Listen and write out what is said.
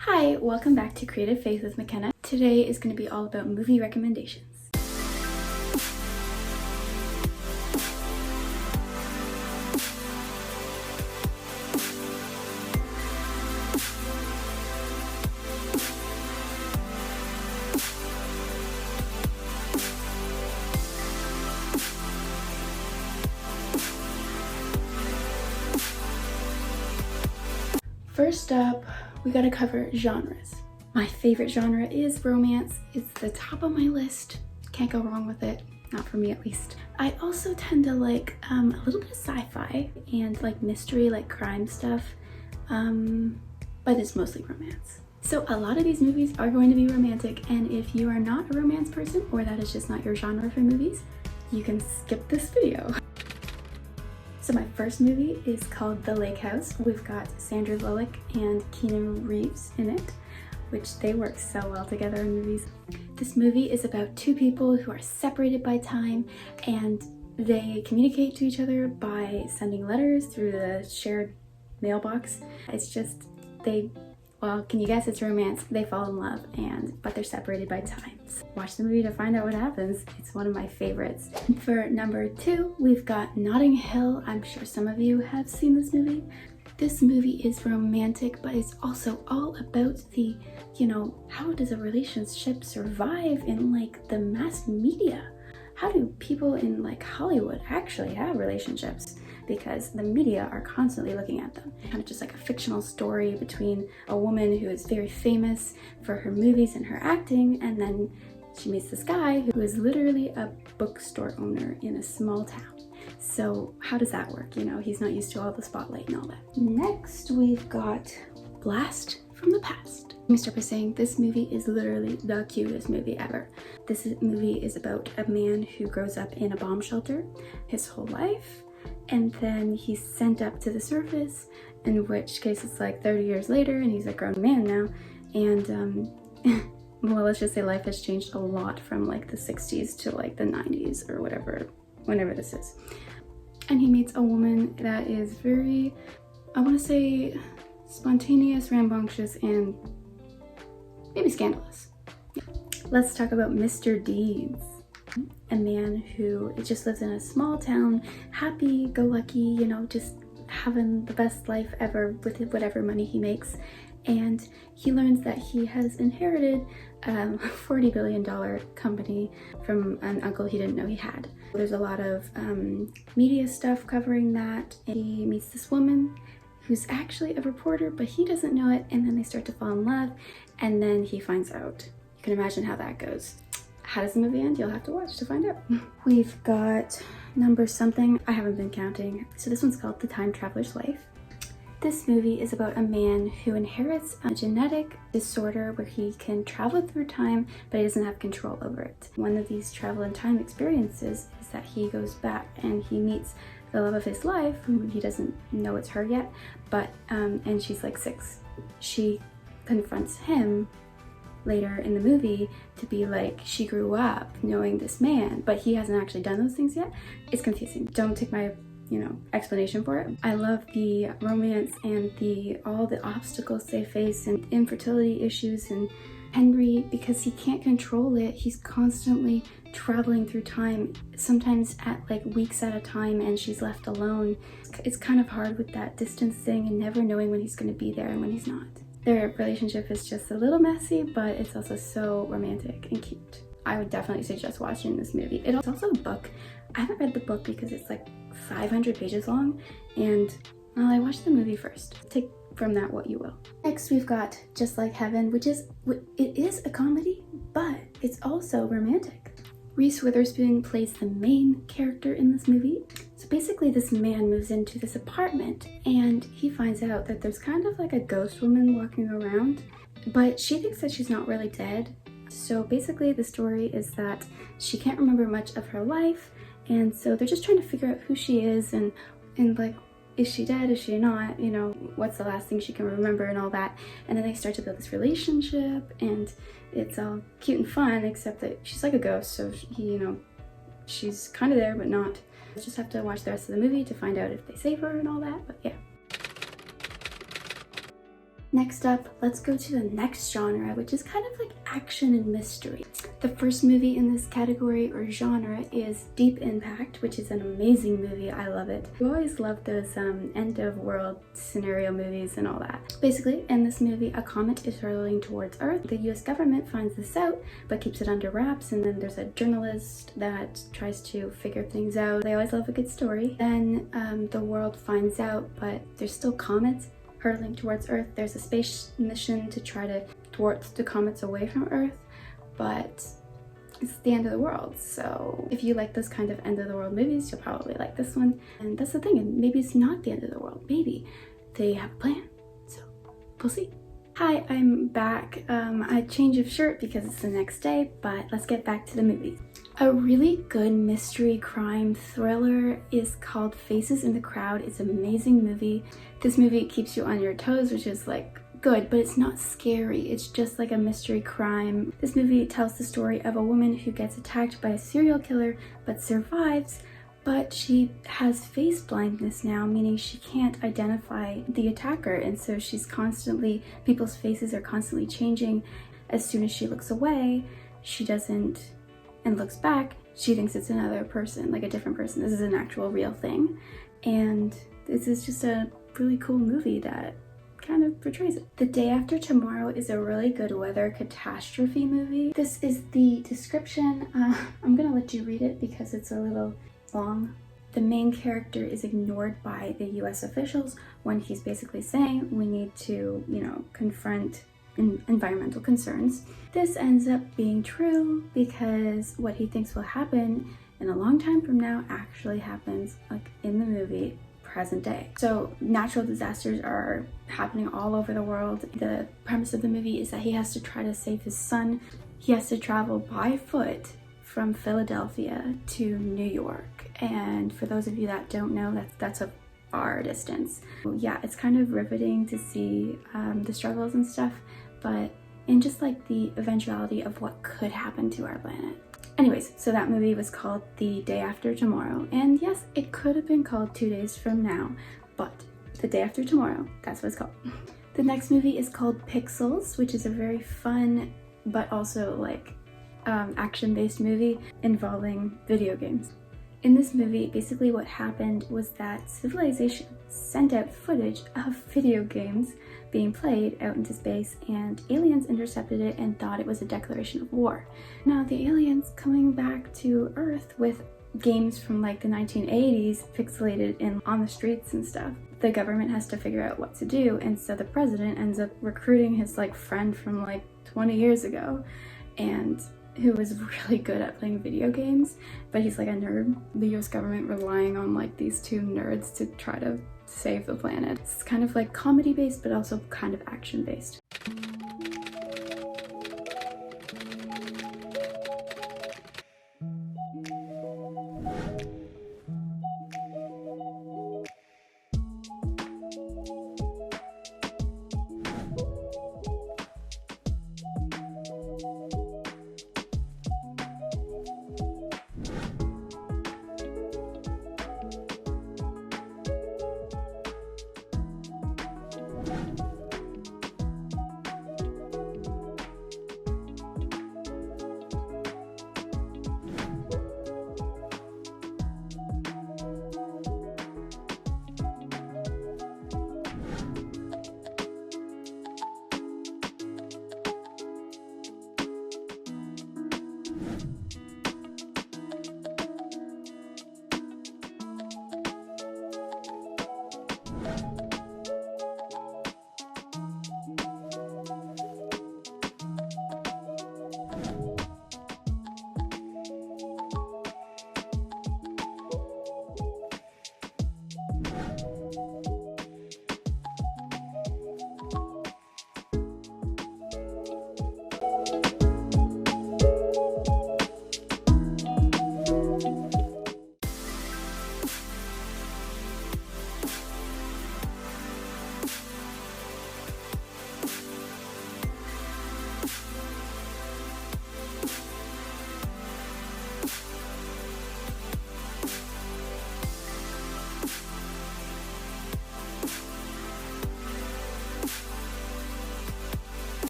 Hi, welcome back to Creative Faith with McKenna. Today is going to be all about movie recommendations. First up, we gotta cover genres. My favorite genre is romance. It's the top of my list. Can't go wrong with it, not for me at least. I also tend to like a little bit of sci-fi and like mystery, like crime stuff, but it's mostly romance. So a lot of these movies are going to be romantic, and if you are not a romance person or that is just not your genre for movies, you can skip this video. So my first movie is called The Lake House. We've got Sandra Bullock and Keanu Reeves in it, which they work so well together in movies. This movie is about two people who are separated by time, and they communicate to each other by sending letters through the shared mailbox. It's just, well, can you guess it's romance? They fall in love, but they're separated by time. So watch the movie to find out what happens. It's one of my favorites. For number 2, we've got Notting Hill. I'm sure some of you have seen this movie. This movie is romantic, but it's also all about the, how does a relationship survive in like the mass media? How do people in like Hollywood actually have relationships? Because the media are constantly looking at them. Kind of just like a fictional story between a woman who is very famous for her movies and her acting, and then she meets this guy who is literally a bookstore owner in a small town. So how does that work? He's not used to all the spotlight and all that. Next, we've got Blast from the Past. Let me start by saying this movie is literally the cutest movie ever. This movie is about a man who grows up in a bomb shelter his whole life, and then he's sent up to the surface, in which case it's like 30 years later and he's a grown man now, and well, let's just say life has changed a lot from like the 60s to like the 90s or whatever, whenever this is. And he meets a woman that is very, I want to say, spontaneous, rambunctious, and maybe scandalous. Yeah. Let's talk about Mr. Deeds. A man who just lives in a small town, happy-go-lucky, just having the best life ever with whatever money he makes. And he learns that he has inherited a $40 billion company from an uncle he didn't know he had. There's a lot of media stuff covering that. And he meets this woman who's actually a reporter, but he doesn't know it, and then they start to fall in love, and then he finds out. You can imagine how that goes. How does the movie end? You'll have to watch to find out. We've got number something, I haven't been counting. So this one's called The Time Traveler's Life. This movie is about a man who inherits a genetic disorder where he can travel through time, but he doesn't have control over it. One of these travel in time experiences is that he goes back and he meets the love of his life, who he doesn't know it's her yet, but and she's like 6. She confronts him later in the movie to be like, she grew up knowing this man, but he hasn't actually done those things yet. It's confusing. Don't take my explanation for it. I love the romance and all the obstacles they face and infertility issues, and Henry, because he can't control it, he's constantly traveling through time, sometimes at like weeks at a time, and she's left alone. It's kind of hard with that distance thing and never knowing when he's going to be there and when he's not. Their relationship is just a little messy, but it's also so romantic and cute. I would definitely suggest watching this movie. It's also a book. I haven't read the book because it's like 500 pages long, and well, I watched the movie first. Take from that what you will. Next, we've got Just Like Heaven, it is a comedy, but it's also romantic. Reese Witherspoon plays the main character in this movie. So basically this man moves into this apartment and he finds out that there's kind of like a ghost woman walking around, but she thinks that she's not really dead. So basically the story is that she can't remember much of her life, and so they're just trying to figure out who she is and like, is she dead, is she not, what's the last thing she can remember and all that. And then they start to build this relationship, and it's all cute and fun, except that she's like a ghost, so she's kind of there but not. You just have to watch the rest of the movie to find out if they save her and all that, but yeah. Next up, let's go to the next genre, which is kind of like action and mystery. The first movie in this category or genre is Deep Impact, which is an amazing movie. I love it. I always love those end of world scenario movies and all that. Basically, in this movie, a comet is hurtling towards Earth. The US government finds this out, but keeps it under wraps, and then there's a journalist that tries to figure things out. They always love a good story. Then the world finds out, but there's still comets hurtling towards Earth. There's a space mission to try to thwart the comets away from Earth, but it's the end of the world. So if you like those kind of end of the world movies, you'll probably like this one. And that's the thing, and maybe it's not the end of the world. Maybe they have a plan. So we'll see. Hi, I'm back. A change of shirt because it's the next day, but let's get back to the movie. A really good mystery crime thriller is called Faces in the Crowd. It's an amazing movie. This movie keeps you on your toes, which is like good, but it's not scary. It's just like a mystery crime. This movie tells the story of a woman who gets attacked by a serial killer but survives, but she has face blindness now, meaning she can't identify the attacker, and so people's faces are constantly changing. As soon as she looks away, she doesn't, and looks back, she thinks it's another person, like a different person. This is an actual real thing, and this is just a really cool movie that kind of portrays it. The Day After Tomorrow is a really good weather catastrophe movie. This is the description. I'm gonna let you read it because it's a little long. The main character is ignored by the US officials when he's basically saying we need to, confront environmental concerns. This ends up being true because what he thinks will happen in a long time from now actually happens, like in the movie, present day. So natural disasters are happening all over the world. The premise of the movie is that he has to try to save his son. He has to travel by foot from Philadelphia to New York. And for those of you that don't know, that's a far distance. Yeah, it's kind of riveting to see the struggles and stuff, but in just like the eventuality of what could happen to our planet. Anyways, so that movie was called The Day After Tomorrow, and yes, it could have been called 2 Days From Now, but The Day After Tomorrow, that's what it's called. The next movie is called Pixels, which is a very fun but also like action-based movie involving video games. In this movie, basically what happened was that Civilization sent out footage of video games being played out into space, and aliens intercepted it and thought it was a declaration of war. Now the aliens coming back to Earth with games from like the 1980s pixelated in on the streets and stuff. The government has to figure out what to do, and so the president ends up recruiting his like friend from like 20 years ago, and who was really good at playing video games, but he's like a nerd. The US government relying on like these two nerds to try to save the planet. It's kind of like comedy based, but also kind of action based.